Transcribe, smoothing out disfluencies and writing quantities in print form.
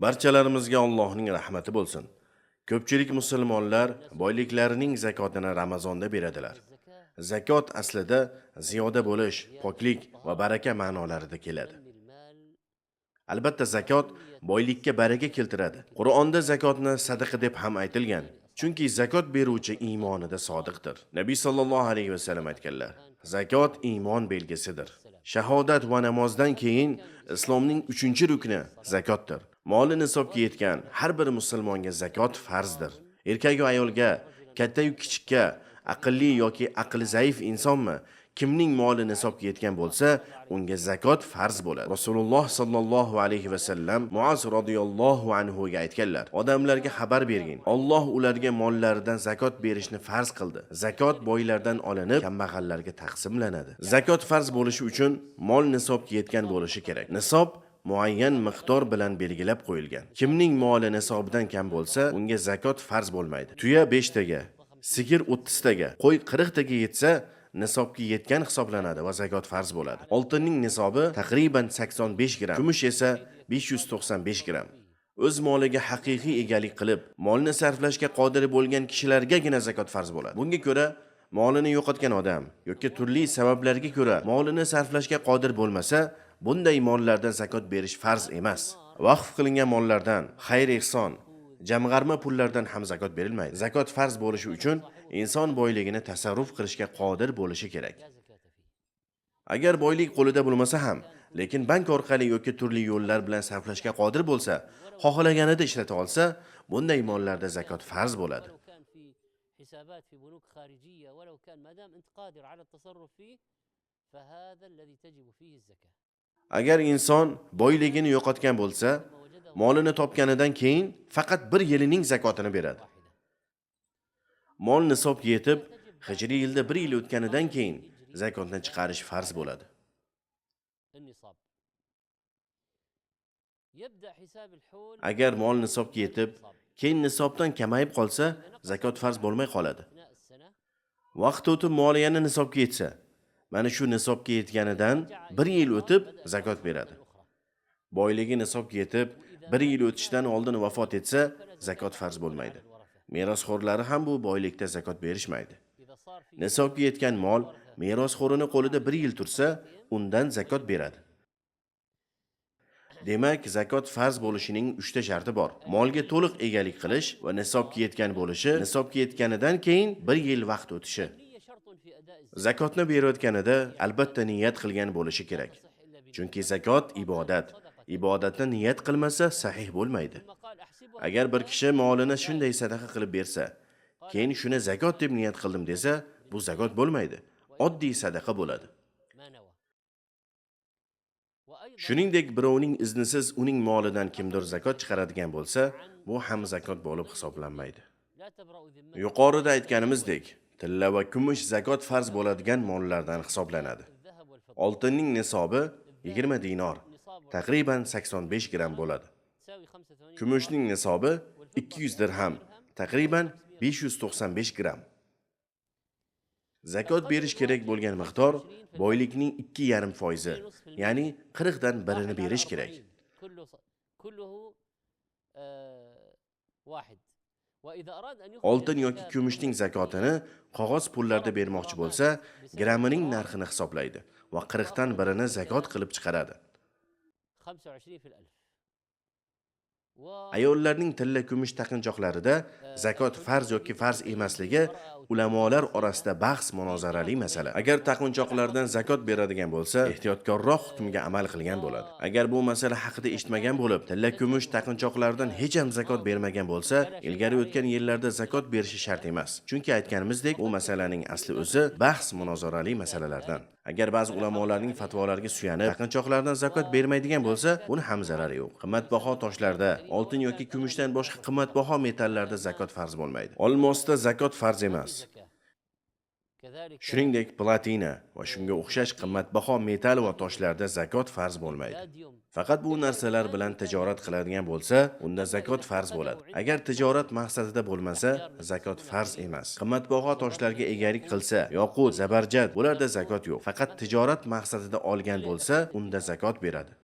Barchalarimizga Allohning rahmati bo'lsin. Ko'pchilik musulmonlar boyliklarining zakotini Ramazonda beradilar. Zakot aslida ziyoda bo'lish, poklik va baraka ma'nolarida keladi. Albatta zakot boylikka baraka keltiradi. Qur'onda zakotni sadaqa deb ham aytilgan. Chunki zakot beruvchi iymonida sodiqdir. Nabiy sallallohu alayhi vasallam aytganlar: zakot iymon belgisidir. Shahodat va namozdan keyin islomning 3-rukni zakotdir. Moli nisobga yetgan har bir musulmonga zakot farzdir. Erkak va ayolga, katta yu kichikka, aqlli yoki aqli zaif insonmi, kimning moli nisobga yetgan bo'lsa, unga zakot farz bo'ladi. Rasululloh sallallohu alayhi vasallam Muaz radhiyallohu anhu ga aytganlar: odamlarga xabar bergin, Alloh ularga mollaridan zakot berishni farz qildi. Zakot boylardan olinib, kambag'allarga taqsimlanadi. Zakot farz bo'lishi uchun mol nisobga yetgan bo'lishi kerak. Nisob muayyan miqdor bilan belgilab qo'yilgan. Kimning moli nisobdan kam bo'lsa, unga zakot farz bo'lmaydi. Tuya 5 taga, sigir 30 taga, qo'y 40 taga yetsa, nisobga yetgan hisoblanadi va zakot farz bo'ladi. Oltinning nisobi taqriban 85 gram, kumush esa 595 gram. O'z moliga haqiqiy egalik qilib, molni sarflashga qodir bo'lgan kishilargagina zakot farz bo'ladi. Bunga ko'ra molini yo'qotgan odam yoki turli sabablarga ko'ra molini sarflashga qodir bo'lmasa, bunday mollardan zakot berish farz emas. Vaqf qilingan mollardan, xayr-ehson, jamg'arma pullardan ham zakot berilmaydi. Zakot farz bo'lishi uchun inson boyligini tasarruf qilishga qodir bo'lishi kerak. Agar boylik qo'lida bo'lmasa ham, lekin bank orqali yoki turli yo'llar bilan sarflashga qodir bo'lsa, xohlaganida ishlata olsa, bunday mollarda zakot farz bo'ladi. Agar inson boyligini yo'qotgan bo'lsa, molini topganidan keyin faqat 1 yilining zakotini beradi. Mol nisobga yetib, hijriy yilda 1 yil o'tganidan keyin zakotni chiqarish farz bo'ladi. Agar mol nisobga yetib, keyin nisobdan kamayib qolsa, zakot farz bo'lmay qoladi. Vaqt o'tib moli yana nisobga yetsa, mana shu nisobga yetganidan 1 yil o'tib zakot beradi. Boyligi nisobga yetib, 1 yil o'tishdan oldin vafot etsa, zakot farz bo'lmaydi. Merosxo'rlari ham bu boylikda zakot berishmaydi. Nisobga yetgan mol merosxo'rining qo'lida 1 yil tursa, undan zakot beradi. Demak, zakot farz bo'lishining 3 ta sharti bor. Molga to'liq egalik qilish va nisobga yetgan bo'lishi, nisobga yetganidan keyin 1 yil vaqt o'tishi. Zakotni berayotganida albatta niyat qilgan bo'lishi kerak. Chunki zakot ibodat. Ibodatni niyat qilmasa sahih bo'lmaydi. Agar bir kishi molini shunday sadaqa qilib bersa, keyin shuni zakot deb niyat qildim desa, bu zakot bo'lmaydi. Oddiy sadaqa bo'ladi. Shuningdek, birovning iznisiz uning molidan kimdir zakot chiqaradigan bo'lsa, bu ham zakot bo'lib hisoblanmaydi. Yuqorida aytganimizdek, tilla va kumush zakot farz bo'ladigan mollardan hisoblanadi. Oltinning nisobi 20 dinor, taqriban 85 gram bo'ladi. Kumushning nisobi 200 dirham, taqriban 595 gram. Zakot berish kerak bo'lgan miqdor boylikning 2,5%, ya'ni 40 dan 1-ni berish kerak. Oltin yoki kumushning zakotini qog'oz pullarda bermoqchi bo'lsa, gramining narxini hisoblaydi va 40 dan 1-ni zakot qilib chiqaradi. Ayollarning tilla kumush taqinchoqlarida zakot farz yoki farz emasligi ulamolar orasida bahs munozarali masala. Agar taqinchoqlardan zakot beradigan bo'lsa, ehtiyotkorroq hukmga amal qilgan bo'ladi. Agar bu masala haqida eshitmagan bo'lib, tilla kumush taqinchoqlardan hech ham zakot bermagan bo'lsa, ilgari o'tgan yillarda zakot berishi shart emas. Chunki aytganimizdek, bu masalaning asli o'zi bahs munozarali masalalardan. Agar ba'zi ulamolarning fatvolariga suyanib, taqinchoqlardan zakot bermaydigan bo'lsa, buni ham zarari yo'q. Qimmatbaho toshlarda, oltin yoki kumushdan boshqa qimmatbaho metallarda zakot farz bo'lmaydi. Olmosda zakot farz emas. Shuningdek, platina va shunga o'xshash qimmatbaho metal va toshlarda zakot farz bo'lmaydi. Faqat bu narsalar bilan tijorat qiladigan bo'lsa, unda zakot farz bo'ladi. Agar tijorat maqsadida bo'lmasa, zakot farz emas. Qimmatbaho toshlarga egalik qilsa, yoqut, zabarjad, bularda zakot yo'q. Faqat tijorat maqsadida olgan bo'lsa, unda zakot beradi.